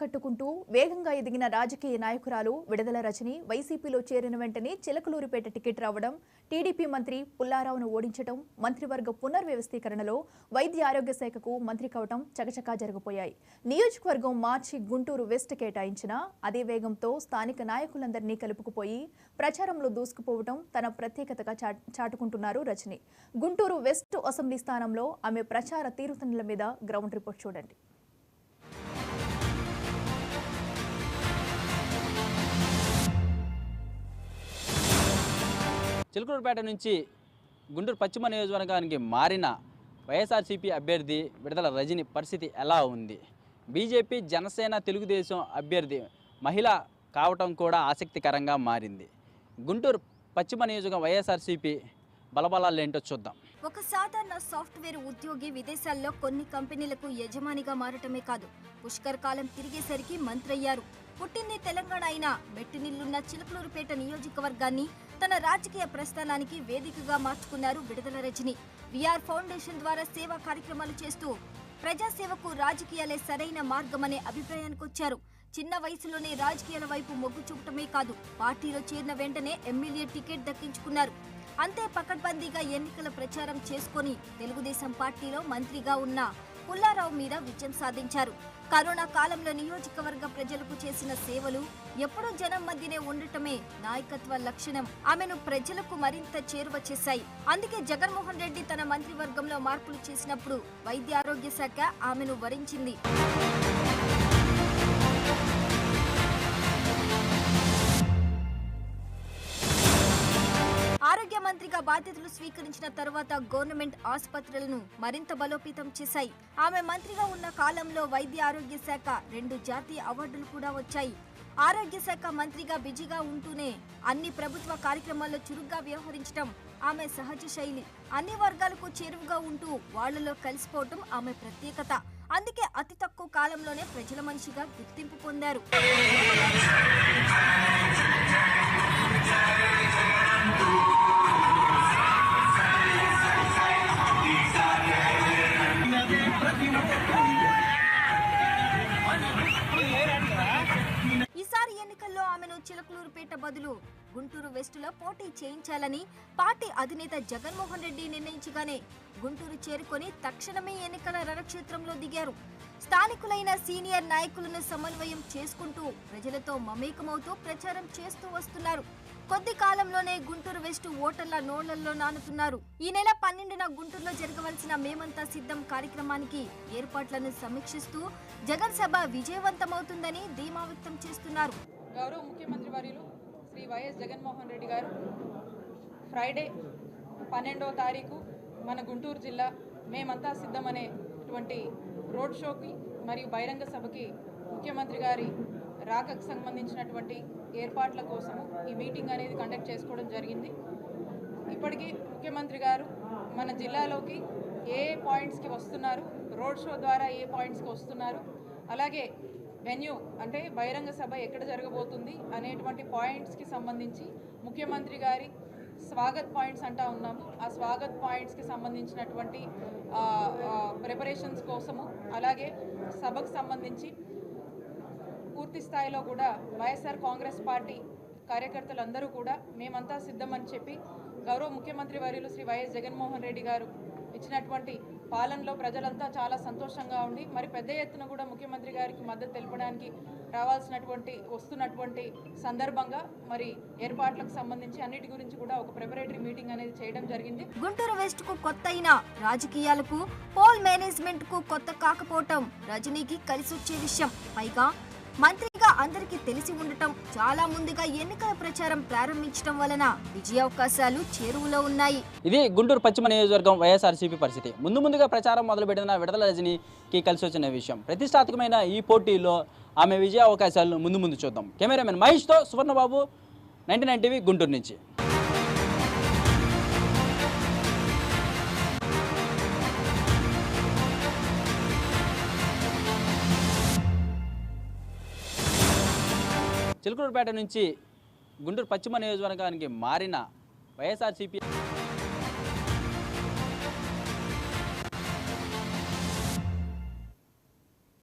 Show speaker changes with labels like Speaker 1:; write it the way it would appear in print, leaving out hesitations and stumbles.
Speaker 1: కట్టుకుంటూ వేగంగా ఎదిగిన రాజకీయ నాయకురాలు విడుదల రజని వైసీపీలో చేరిన వెంటనే చిలకలూరిపేట టికెట్ రావడం, టీడీపీ మంత్రి పుల్లారావును ఓడించడం, మంత్రివర్గ పునర్వ్యవస్థీకరణలో వైద్య ఆరోగ్య శాఖకు మంత్రి కావడం చకచకా జరిగిపోయాయి. నియోజకవర్గం మార్చి గుంటూరు వెస్ట్ కేటాయించిన అదే వేగంతో స్థానిక నాయకులందరినీ కలుపుకుపోయి ప్రచారంలో దూసుకుపోవడం తన ప్రత్యేకతగా చాటుకుంటున్నారు రజని. గుంటూరు వెస్ట్ అసెంబ్లీ స్థానంలో ఆమె ప్రచార తీరుతెన్నుల మీద గ్రౌండ్ రిపోర్ట్ చూడండి.
Speaker 2: చిలకలూరిపేట నుంచి గుంటూరు పశ్చిమ నియోజకవర్గానికి మారిన వైఎస్ఆర్సీపీ అభ్యర్థి విడుదల రజని పరిస్థితి ఎలా ఉంది? బీజేపీ, జనసేన, తెలుగుదేశం అభ్యర్థి మహిళ కావటం కూడా ఆసక్తికరంగా మారింది. గుంటూరు పశ్చిమ నియోజకవర్గం వైఎస్ఆర్సీపీ బలబలాలు ఏంటో చూద్దాం.
Speaker 3: ఒక సాధారణ సాఫ్ట్వేర్ ఉద్యోగి విదేశాల్లో కొన్ని కంపెనీలకు యజమానిగా మారటమే కాదు, పుష్కర్ కాలం తిరిగేసరికి మంత్రి అయ్యారు. పుట్టింది తెలంగాణ అయినా మెట్టినిల్లున్న చిలకలూరిపేట నియోజకవర్గాన్ని తన రాజకీయ ప్రస్థానానికి వేదికగా మార్చుకున్నారు విడుదల రజని. విఆర్ ఫౌండేషన్ ద్వారా సేవా కార్యక్రమాలు చేస్తూ ప్రజాసేవకు రాజకీయాలే సరైన మార్గమనే అభిప్రాయానికి వచ్చారు. చిన్న వయసులోనే రాజకీయాల వైపు మొగ్గు చూపటమే కాదు, పార్టీలో చేరిన వెంటనే ఎమ్మెల్యే టికెట్ దక్కించుకున్నారు. అంతే పకడ్బందీగా ఎన్నికల ప్రచారం చేసుకుని తెలుగుదేశం పార్టీలో మంత్రిగా ఉన్న పుల్లారావు మీద విజయం సాధించారు. కరోనా కాలంలో నియోజకవర్గ ప్రజలకు చేసిన సేవలు, ఎప్పుడూ జనం మధ్యనే ఉండటమే నాయకత్వ లక్షణం ఆమెను ప్రజలకు మరింత చేరువ చేశాయి. అందుకే జగన్మోహన్ రెడ్డి తన మంత్రివర్గంలో మార్పులు చేసినప్పుడు వైద్య ఆరోగ్య శాఖ ఆమెను వరించింది. ఆరోగ్య మంత్రిగా బాధ్యతలు స్వీకరించిన తర్వాత గవర్నమెంట్ ఆసుపత్రులను మరింత బలోపేతం చేశాయి. ఆమె మంత్రిగా ఉన్న కాలంలో వైద్య ఆరోగ్య శాఖ 2 జాతీయ అవార్డులు కూడా వచ్చాయి. ఆరోగ్య శాఖ మంత్రిగా బిజీగా ఉంటూనే అన్ని ప్రభుత్వ కార్యక్రమాల్లో చురుగ్గా వ్యవహరించడం ఆమె సహజ శైలి. అన్ని వర్గాలకు చేరువుగా ఉంటూ వాళ్లలో కలిసిపోవటం ఆమె ప్రత్యేకత. అందుకే అతి తక్కువ కాలంలోనే ప్రజల మనిషిగా గుర్తింపు పొందారు. ఈసారి ఎన్నికల్లో ఆమెను చిలకలూరిపేట బదులు గుంటూరు వెస్టులో పోటీ చేయించాలని పార్టీ అధినేత జగన్మోహన్ రెడ్డి నిర్ణయించగానే గుంటూరు చేరుకొని తక్షణమే ఎన్నికల రణక్షేత్రంలో దిగారు. స్థానికులైన సీనియర్ నాయకులను సమన్వయం చేసుకుంటూ ప్రజలతో మమేకమవుతూ ప్రచారం చేస్తూ వస్తున్నారు. కొద్ది కాలంలోనే గుంటూరు వెస్ట్ ఓటర్ల నోళ్లలో నానుతున్నారు. ఈ నెల 12న గుంటూరులో జరగవలసిన మేమంతా సిద్ధం కార్యక్రమానికి ఏర్పాట్లను సమీక్షిస్తూ జగన్ సభ విజయవంతమవుతుందని ధీమా వ్యక్తం చేస్తున్నారు.
Speaker 4: గౌరవ ముఖ్యమంత్రి వర్యులు శ్రీ వైఎస్ జగన్మోహన్ రెడ్డి గారు ఫ్రైడే 12వ తారీఖు మన గుంటూరు జిల్లా మేమంతా సిద్ధం అనేటువంటి రోడ్ షోకి మరియు బహిరంగ సభకి ముఖ్యమంత్రి గారి రాకకు సంబంధించినటువంటి ఏర్పాట్ల కోసము ఈ మీటింగ్ అనేది కండక్ట్ చేసుకోవడం జరిగింది. ఇప్పటికీ ముఖ్యమంత్రి గారు మన జిల్లాలోకి ఏ పాయింట్స్కి వస్తున్నారు, రోడ్ షో ద్వారా ఏ పాయింట్స్కి వస్తున్నారు, అలాగే వెన్యూ అంటే బహిరంగ సభ ఎక్కడ జరగబోతుంది అనేటువంటి పాయింట్స్కి సంబంధించి ముఖ్యమంత్రి గారి స్వాగత్ పాయింట్స్ అంటా ఉన్నాము. ఆ స్వాగత్ పాయింట్స్కి సంబంధించినటువంటి ప్రిపరేషన్స్ కోసము, అలాగే సభకు సంబంధించి పూర్తి స్థాయిలో కూడా వైఎస్ఆర్ కాంగ్రెస్ పార్టీ కార్యకర్తలందరూ కూడా మేమంతా సిద్ధమని చెప్పి గౌరవ ముఖ్యమంత్రి వర్యులు శ్రీ వైఎస్ జగన్మోహన్ రెడ్డి గారు ఇచ్చినటువంటి పాలనలో ప్రజలంతా చాలా సంతోషంగా ఉండి మరి పెద్ద ఎత్తున కూడా ముఖ్యమంత్రి గారికి మద్దతు తెలపడానికి వస్తున్నటువంటి సందర్భంగా మరి ఏర్పాట్లకు సంబంధించి అన్నిటి గురించి కూడా ఒక ప్రిపరేటరీ మీటింగ్ అనేది చేయడం జరిగింది.
Speaker 3: గుంటూరు వెస్ట్ కు కొత్త అయిన రాజకీయాలకు, పోల్ మేనేజ్మెంట్ కు కొత్త కాకపోవటం రజనీకి కలిసొచ్చే విషయం. పైగా మంత్రిగా అందరికీ తెలిసి ఉండటం, చాలా ముందుగా ఎన్నికల ప్రచారం ప్రారంభించడం వలన విజయావకాశాలు చేరువలో ఉన్నాయి.
Speaker 2: ఇది గుంటూరు పశ్చిమ నియోజకవర్గం వైఎస్ఆర్సీపీ పరిస్థితి. ముందుగా ప్రచారం మొదలుపెట్టిన విడుదల రజనీకి కలిసి వచ్చిన విషయం. ప్రతిష్టాత్మకమైన ఈ పోటీలో ఆమె విజయ అవకాశాలను ముందు చూద్దాం. కెమెరామెన్ మహేష్తో సువర్ణబాబు, 99 టీవీ, గుంటూరు నుంచి. చిలకలూరిపేట నుంచి గుంటూరు పశ్చిమ నియోజకవర్గానికి మారిన వైఎస్ఆర్సీపీ